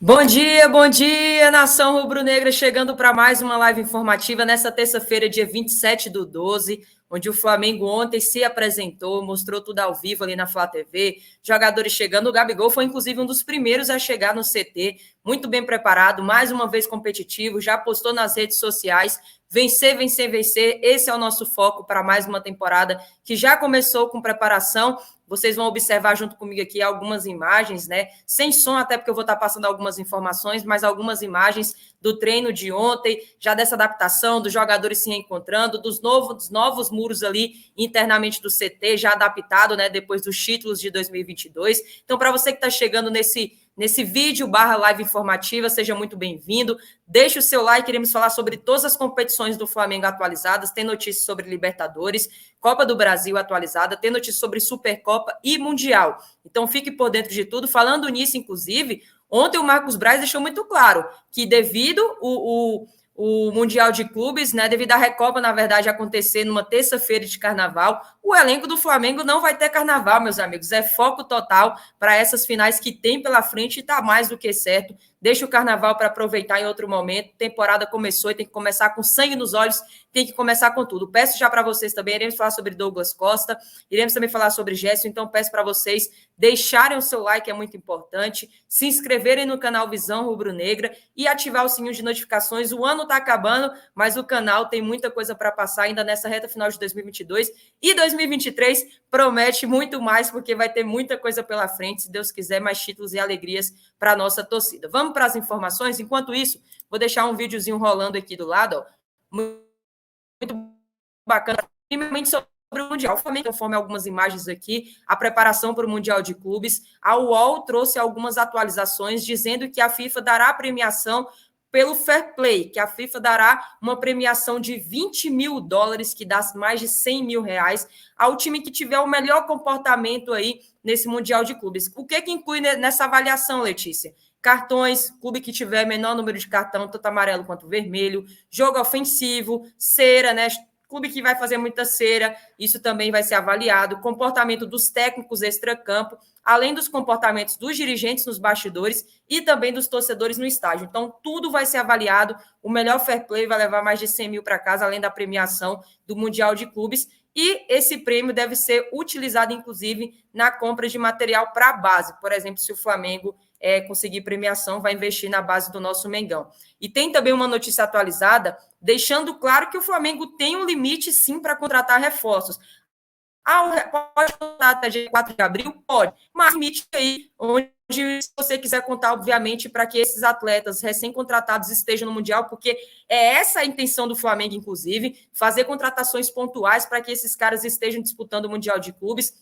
Bom dia, nação rubro-negra, chegando para mais uma live informativa nessa terça-feira, dia 27/12, onde o Flamengo ontem se apresentou, mostrou tudo ao vivo ali na Flá TV, jogadores chegando, o Gabigol foi inclusive um dos primeiros a chegar no CT, muito bem preparado, mais uma vez competitivo, já postou nas redes sociais, vencer, vencer, vencer, esse é o nosso foco para mais uma temporada que já começou com preparação. Vocês vão observar junto comigo aqui algumas imagens, né? Sem som, até porque eu vou estar passando algumas informações, mas algumas imagens do treino de ontem, já dessa adaptação, dos jogadores se reencontrando, dos novos muros ali internamente do CT, já adaptado, né? Depois dos títulos de 2022. Então, para você que está chegando nesse vídeo /live informativa, seja muito bem-vindo. Deixe o seu like, iremos falar sobre todas as competições do Flamengo atualizadas, tem notícias sobre Libertadores, Copa do Brasil atualizada, tem notícias sobre Supercopa e Mundial. Então fique por dentro de tudo. Falando nisso, inclusive, ontem o Marcos Braz deixou muito claro que devido o Mundial de Clubes, né, devido à Recopa, na verdade, acontecer numa terça-feira de carnaval, o elenco do Flamengo não vai ter carnaval, meus amigos. É foco total para essas finais que tem pela frente e está mais do que certo. Deixa o carnaval para aproveitar em outro momento. Temporada começou e tem que começar com sangue nos olhos, tem que começar com tudo. Peço já para vocês também, iremos falar sobre Douglas Costa, iremos também falar sobre Gerson, então peço para vocês deixarem o seu like, é muito importante, se inscreverem no canal Visão Rubro-Negra e ativar o sininho de notificações. O ano está acabando, mas o canal tem muita coisa para passar ainda nessa reta final de 2022 e 2023 promete muito mais, porque vai ter muita coisa pela frente, se Deus quiser, mais títulos e alegrias para a nossa torcida. Vamos para as informações? Enquanto isso, vou deixar um videozinho rolando aqui do lado, ó, muito bacana, primeiramente sobre o Mundial. O Flamengo, conforme algumas imagens aqui, a preparação para o Mundial de Clubes, a UOL trouxe algumas atualizações dizendo que a FIFA dará premiação pelo Fair Play, que a FIFA dará uma premiação de $20 mil, que dá mais de R$100 mil, ao time que tiver o melhor comportamento aí nesse Mundial de Clubes. O que inclui nessa avaliação, Letícia? Cartões, clube que tiver menor número de cartão, tanto amarelo quanto vermelho, jogo ofensivo, cera, né? Clube que vai fazer muita cera, isso também vai ser avaliado, comportamento dos técnicos extracampo, além dos comportamentos dos dirigentes nos bastidores e também dos torcedores no estádio. Então, tudo vai ser avaliado, o melhor fair play vai levar mais de 100 mil para casa, além da premiação do Mundial de Clubes, e esse prêmio deve ser utilizado, inclusive, na compra de material para a base. Por exemplo, se o Flamengo conseguir premiação, vai investir na base do nosso Mengão. E tem também uma notícia atualizada, deixando claro que o Flamengo tem um limite, sim, para contratar reforços. Pode contar até dia 4 de abril? Pode. Mas limite aí, onde se você quiser contar, obviamente, para que esses atletas recém-contratados estejam no Mundial, porque é essa a intenção do Flamengo, inclusive, fazer contratações pontuais para que esses caras estejam disputando o Mundial de Clubes.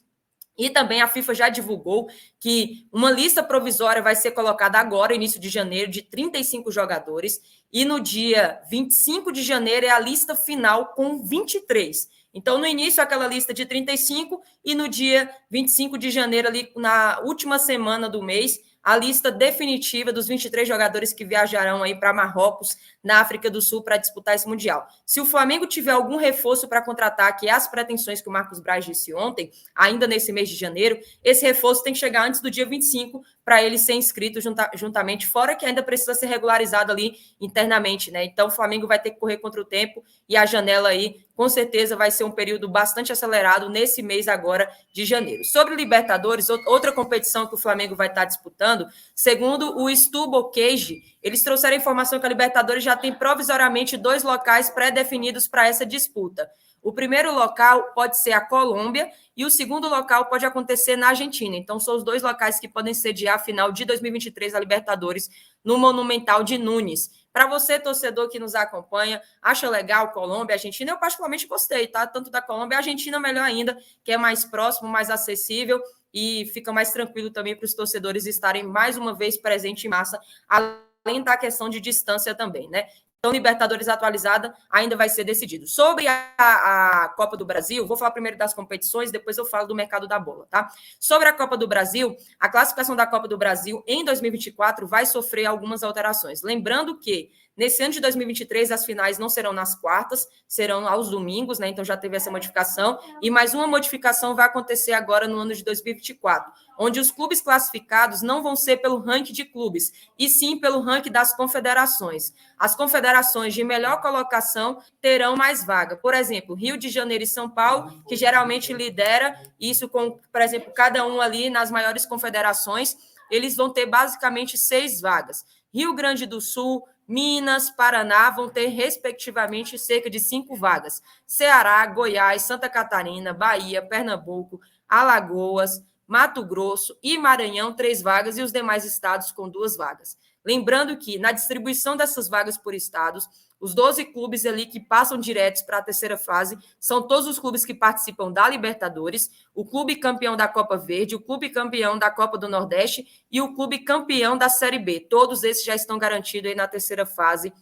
E também a FIFA já divulgou que uma lista provisória vai ser colocada agora, início de janeiro, de 35 jogadores. E no dia 25 de janeiro é a lista final com 23. Então, no início, aquela lista de 35 e no dia 25 de janeiro, ali na última semana do mês, a lista definitiva dos 23 jogadores que viajarão aí para Marrocos, na África do Sul, para disputar esse Mundial. Se o Flamengo tiver algum reforço para contratar, que é as pretensões que o Marcos Braz disse ontem, ainda nesse mês de janeiro, esse reforço tem que chegar antes do dia 25 para ele ser inscrito juntamente, fora que ainda precisa ser regularizado ali internamente, né? Então o Flamengo vai ter que correr contra o tempo e a janela aí, com certeza, vai ser um período bastante acelerado nesse mês agora de janeiro. Sobre Libertadores, outra competição que o Flamengo vai estar disputando, segundo o Stubble Cage, eles trouxeram a informação que a Libertadores já tem provisoriamente 2 locais pré-definidos para essa disputa. O primeiro local pode ser a Colômbia e o segundo local pode acontecer na Argentina. Então, são os 2 locais que podem sediar a final de 2023 da Libertadores no Monumental de Nunes. Para você, torcedor que nos acompanha, acha legal Colômbia, Argentina? Eu particularmente gostei, tá? Tanto da Colômbia, a Argentina melhor ainda, que é mais próximo, mais acessível e fica mais tranquilo também para os torcedores estarem mais uma vez presentes em massa, além da questão de distância também, né? Libertadores atualizada ainda vai ser decidido. Sobre a Copa do Brasil, vou falar primeiro das competições, depois eu falo do mercado da bola, tá? Sobre a Copa do Brasil, a classificação da Copa do Brasil em 2024 vai sofrer algumas alterações. Lembrando que nesse ano de 2023, as finais não serão nas quartas, serão aos domingos, né? Então já teve essa modificação. E mais uma modificação vai acontecer agora no ano de 2024, onde os clubes classificados não vão ser pelo ranking de clubes, e sim pelo ranking das confederações. As confederações de melhor colocação terão mais vaga. Por exemplo, Rio de Janeiro e São Paulo, que geralmente lidera isso com, por exemplo, cada um ali nas maiores confederações, eles vão ter basicamente 6 vagas. Rio Grande do Sul, Minas, Paraná vão ter, respectivamente, cerca de 5 vagas. Ceará, Goiás, Santa Catarina, Bahia, Pernambuco, Alagoas, Mato Grosso e Maranhão, 3 vagas, e os demais estados com 2 vagas. Lembrando que, na distribuição dessas vagas por estados, os 12 clubes ali que passam diretos para a terceira fase são todos os clubes que participam da Libertadores, o clube campeão da Copa Verde, o clube campeão da Copa do Nordeste e o clube campeão da Série B. Todos esses já estão garantidos aí na terceira fase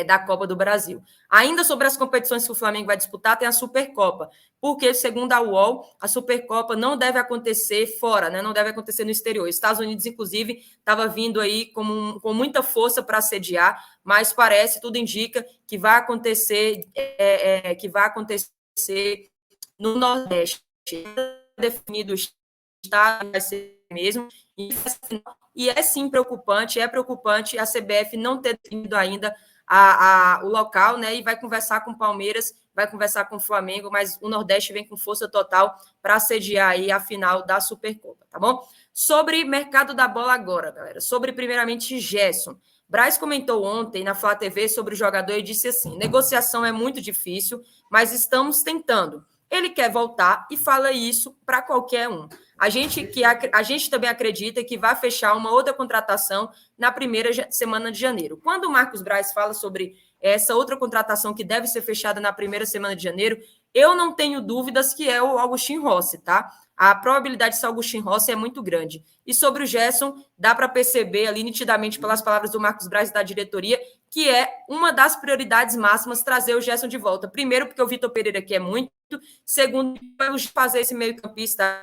da Copa do Brasil. Ainda sobre as competições que o Flamengo vai disputar, tem a Supercopa, porque, segundo a UOL, a Supercopa não deve acontecer fora, né? Não deve acontecer no exterior. Estados Unidos, inclusive, estava vindo aí com muita força para sediar, mas parece, tudo indica, que vai acontecer, no Nordeste. Definido o estado, vai ser mesmo, e é sim preocupante, a CBF não ter definido ainda o local, né? E vai conversar com o Palmeiras, vai conversar com o Flamengo, mas o Nordeste vem com força total para sediar aí a final da Supercopa, tá bom? Sobre mercado da bola agora, galera, sobre primeiramente Gerson. Braz comentou ontem na Flá TV sobre o jogador e disse assim: negociação é muito difícil, mas estamos tentando. Ele quer voltar e fala isso para qualquer um. A gente também acredita que vai fechar uma outra contratação na primeira semana de janeiro. Quando o Marcos Braz fala sobre essa outra contratação que deve ser fechada na primeira semana de janeiro, eu não tenho dúvidas que é o Agustin Rossi, tá? A probabilidade de ser Agustin Rossi é muito grande. E sobre o Gerson, dá para perceber ali nitidamente pelas palavras do Marcos Braz e da diretoria que é uma das prioridades máximas trazer o Gerson de volta. Primeiro, porque o Vitor Pereira quer muito. Segundo, fazer esse meio-campista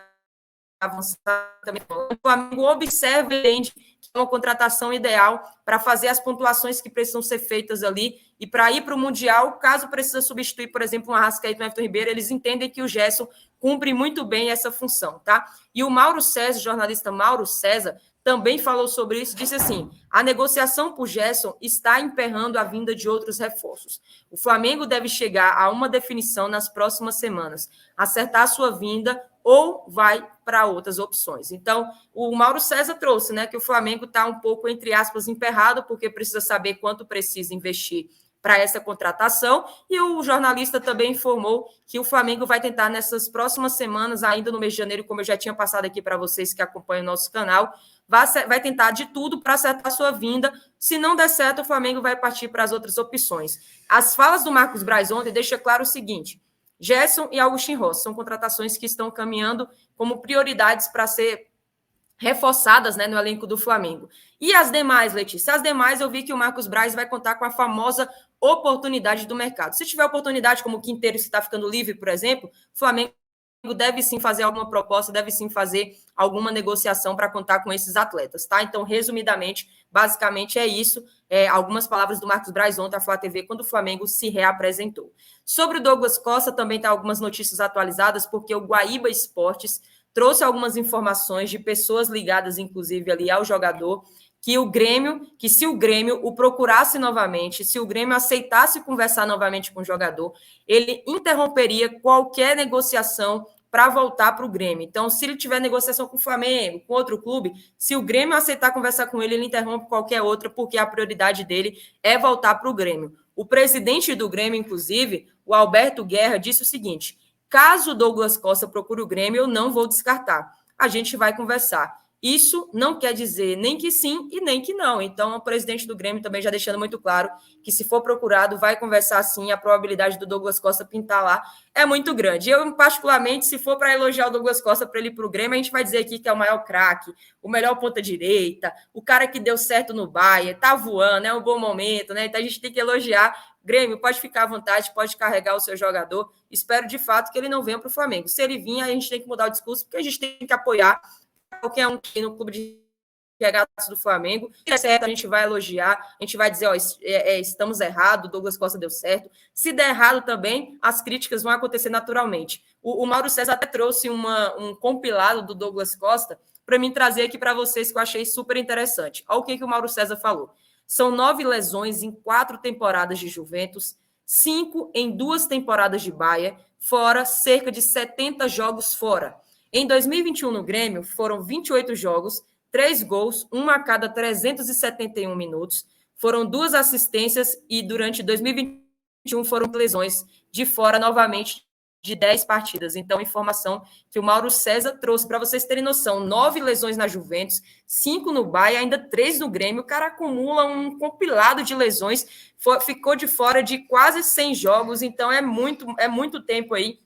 avançar também. O Flamengo observa e entende que é uma contratação ideal para fazer as pontuações que precisam ser feitas ali e para ir para o Mundial, caso precisa substituir, por exemplo, um Arrascaeta e um Everton Ribeiro, eles entendem que o Gerson cumpre muito bem essa função, tá? E o Mauro César, jornalista Mauro César, também falou sobre isso, disse assim: a negociação por Gerson está emperrando a vinda de outros reforços. O Flamengo deve chegar a uma definição nas próximas semanas, acertar a sua vinda ou vai para outras opções. Então, o Mauro César trouxe, né, que o Flamengo está um pouco, entre aspas, emperrado, porque precisa saber quanto precisa investir para essa contratação, e o jornalista também informou que o Flamengo vai tentar nessas próximas semanas, ainda no mês de janeiro, como eu já tinha passado aqui para vocês que acompanham o nosso canal, vai tentar de tudo para acertar a sua vinda. Se não der certo, o Flamengo vai partir para as outras opções. As falas do Marcos Braz ontem deixam claro o seguinte: Gerson e Agustin Rossi são contratações que estão caminhando como prioridades para ser reforçadas, né, no elenco do Flamengo. E as demais, Letícia? As demais, eu vi que o Marcos Braz vai contar com a famosa oportunidade do mercado. Se tiver oportunidade, como o Quinteiro está ficando livre, por exemplo, o Flamengo deve sim fazer alguma proposta, deve sim fazer alguma negociação para contar com esses atletas, tá? Então, resumidamente, basicamente é isso. Algumas palavras do Marcos Braz ontem à Flá TV, quando o Flamengo se reapresentou. Sobre o Douglas Costa, também tem algumas notícias atualizadas, porque o Guaíba Esportes trouxe algumas informações de pessoas ligadas, inclusive, ali ao jogador, que se o Grêmio o procurasse novamente, se o Grêmio aceitasse conversar novamente com o jogador, ele interromperia qualquer negociação para voltar para o Grêmio. Então, se ele tiver negociação com o Flamengo, com outro clube, se o Grêmio aceitar conversar com ele, ele interrompe qualquer outra, porque a prioridade dele é voltar para o Grêmio. O presidente do Grêmio, inclusive, o Alberto Guerra, disse o seguinte: caso o Douglas Costa procure o Grêmio, eu não vou descartar. A gente vai conversar. Isso não quer dizer nem que sim e nem que não. Então, o presidente do Grêmio também já deixando muito claro que, se for procurado, vai conversar sim. A probabilidade do Douglas Costa pintar lá é muito grande. Eu, particularmente, se for para elogiar o Douglas Costa para ele ir para o Grêmio, a gente vai dizer aqui que é o maior craque, o melhor ponta-direita, o cara que deu certo no Bayern, tá voando, é um bom momento, né? Então, a gente tem que elogiar. Grêmio, pode ficar à vontade, pode carregar o seu jogador. Espero, de fato, que ele não venha para o Flamengo. Se ele vir, a gente tem que mudar o discurso, porque a gente tem que apoiar qualquer um que no clube de regatas do Flamengo. Se der certo, a gente vai elogiar, a gente vai dizer, ó, estamos errados, o Douglas Costa deu certo. Se der errado também, as críticas vão acontecer naturalmente. O Mauro César até trouxe um compilado do Douglas Costa para mim trazer aqui para vocês, que eu achei super interessante. Olha o que o Mauro César falou. São 9 lesões em 4 temporadas de Juventus, 5 em 2 temporadas de Bayern, fora cerca de 70 jogos fora. Em 2021, no Grêmio, foram 28 jogos, 3 gols, 1 a cada 371 minutos, foram 2 assistências e durante 2021 foram lesões de fora novamente de 10 partidas. Então, informação que o Mauro César trouxe para vocês terem noção. 9 lesões na Juventus, 5 no Bayern, ainda 3 no Grêmio. O cara acumula um compilado de lesões, ficou de fora de quase 100 jogos, então é muito tempo aí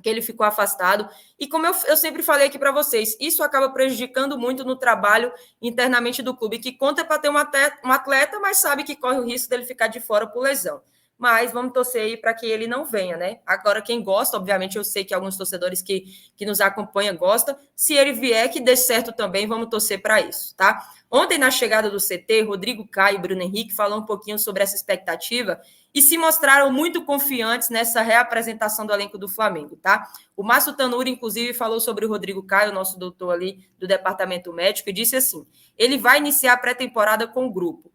que ele ficou afastado. E como eu sempre falei aqui para vocês, isso acaba prejudicando muito no trabalho internamente do clube, que conta para ter um atleta, mas sabe que corre o risco dele ficar de fora por lesão. Mas vamos torcer aí para que ele não venha, né? Agora, quem gosta, obviamente, eu sei que alguns torcedores que nos acompanham gostam. Se ele vier, que dê certo também, vamos torcer para isso, tá? Ontem, na chegada do CT, Rodrigo Caio e Bruno Henrique falaram um pouquinho sobre essa expectativa e se mostraram muito confiantes nessa reapresentação do elenco do Flamengo, tá? O Márcio Tanuri, inclusive, falou sobre o Rodrigo Caio, nosso doutor ali do departamento médico, e disse assim: ele vai iniciar a pré-temporada com o grupo,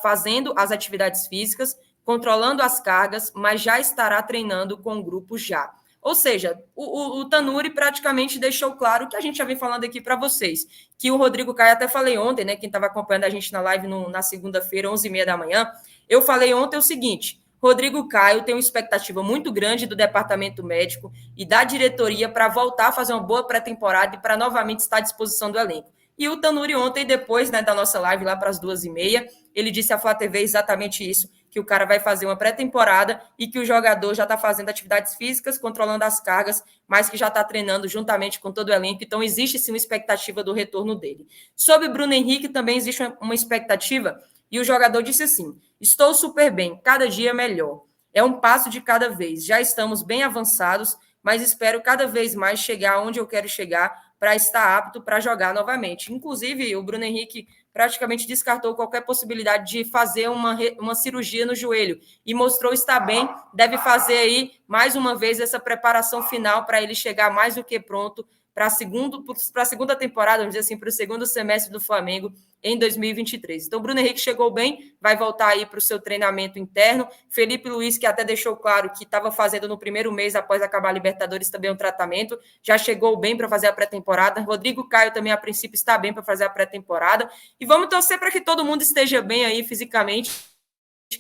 fazendo as atividades físicas, controlando as cargas, mas já estará treinando com o grupo já. Ou seja, o Tanuri praticamente deixou claro que a gente já vem falando aqui para vocês, que o Rodrigo Caio, até falei ontem, né, quem estava acompanhando a gente na live na segunda-feira, 11h30 da manhã, eu falei ontem o seguinte: Rodrigo Caio tem uma expectativa muito grande do departamento médico e da diretoria para voltar a fazer uma boa pré-temporada e para novamente estar à disposição do elenco. E o Tanuri ontem, depois, né, da nossa live lá para as 2h30, ele disse à Flá TV exatamente isso, que o cara vai fazer uma pré-temporada e que o jogador já está fazendo atividades físicas, controlando as cargas, mas que já está treinando juntamente com todo o elenco. Então, existe sim uma expectativa do retorno dele. Sobre Bruno Henrique, também existe uma expectativa, e o jogador disse assim: estou super bem, cada dia melhor. É um passo de cada vez. Já estamos bem avançados, mas espero cada vez mais chegar onde eu quero chegar para estar apto para jogar novamente. Inclusive, o Bruno Henrique praticamente descartou qualquer possibilidade de fazer uma cirurgia no joelho e mostrou estar bem. Deve fazer aí, mais uma vez, essa preparação final para ele chegar mais do que pronto para a segunda temporada, vamos dizer assim, para o segundo semestre do Flamengo em 2023. Então, o Bruno Henrique chegou bem, vai voltar aí para o seu treinamento interno. Felipe Luiz, que até deixou claro que estava fazendo no primeiro mês após acabar a Libertadores também um tratamento, já chegou bem para fazer a pré-temporada. Rodrigo Caio também, a princípio, está bem para fazer a pré-temporada. E vamos torcer para que todo mundo esteja bem aí fisicamente,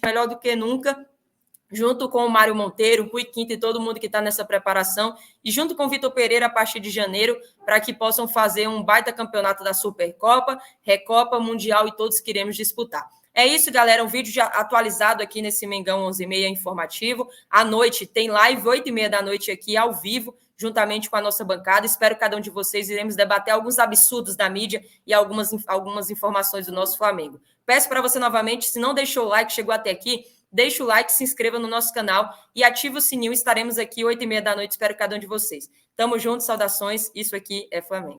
melhor do que nunca, junto com o Mário Monteiro, Rui Quinto e todo mundo que está nessa preparação, e junto com o Vitor Pereira a partir de janeiro, para que possam fazer um baita campeonato da Supercopa, Recopa, Mundial e todos que iremos disputar. É isso, galera, um vídeo já atualizado aqui nesse Mengão 11h30 informativo. À noite tem live, 8h30 da noite aqui, ao vivo, juntamente com a nossa bancada. Espero que cada um de vocês iremos debater alguns absurdos da mídia e algumas informações do nosso Flamengo. Peço para você novamente, se não deixou o like, chegou até aqui, deixa o like, se inscreva no nosso canal e ative o sininho. Estaremos aqui 8h30 da noite. Espero cada um de vocês. Tamo junto, saudações. Isso aqui é Flamengo.